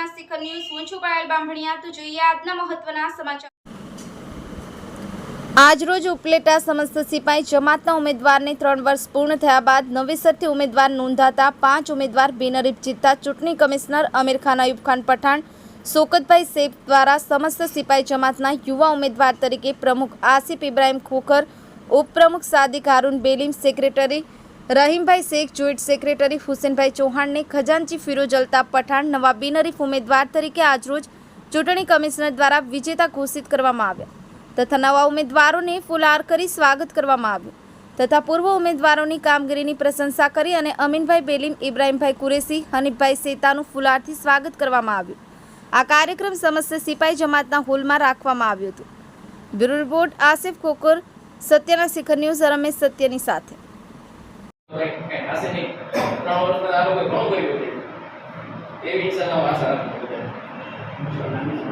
સત્યના શિખર ન્યૂઝ હું છું પાયલ બામણિયા। તો જોઈએ આજના મહત્વના સમાચાર। આજરોજ ઉપલેટા સમસ્ત સિપાઈ જમાતના ઉમેદવારને 3 વર્ષ પૂર્ણ થયા બાદ નવેસરથી ઉમેદવાર નોંધાતા 5 ઉમેદવાર બિનહરીફ જીતતા ચૂંટણી કમિશનર અમીર ખાન, અયુબ ખાન પઠાણ, શોકતભાઈ શેખ દ્વારા સમસ્ત સિપાઈ જમાતના યુવા ઉમેદવાર તરીકે પ્રમુખ આસિફ ઇબ્રાહિમ ખોખર, ઉપપ્રમુખ સાદિક Haroon Belim, secretary રહીમભાઈ Sheikh, joint secretary Husenbhai ચૌહાણને ખજાનચી Firoz Altaf Pathan નવા બિનહરીફ ઉમેદવાર તરીકે આજરોજ ચૂંટણી કમિશનર દ્વારા વિજેતા ઘોષિત કરવામાં આવ્યા તથા નવા ઉમેદવારોને ફુલહાર કરી સ્વાગત કરવામાં આવ્યું તથા પૂર્વ ઉમેદવારોની કામગીરીની પ્રશંસા કરી અને અમીનભાઈ બેલીમ, ઇબ્રાહિમભાઈ કુરેશી, હનીફભાઈ સેતાનું ફુલહારથી સ્વાગત કરવામાં આવ્યું। આ કાર્યક્રમ સમસ્ત સિપાઈ જમાતના હોલમાં રાખવામાં આવ્યો હતો। બ્યુરો રિપોર્ટ આસિફ ખોખર, સત્યના શિખર ન્યૂઝ, રમેશ સત્યની સાથે। એવી ઈચ્છા આશા રાખું।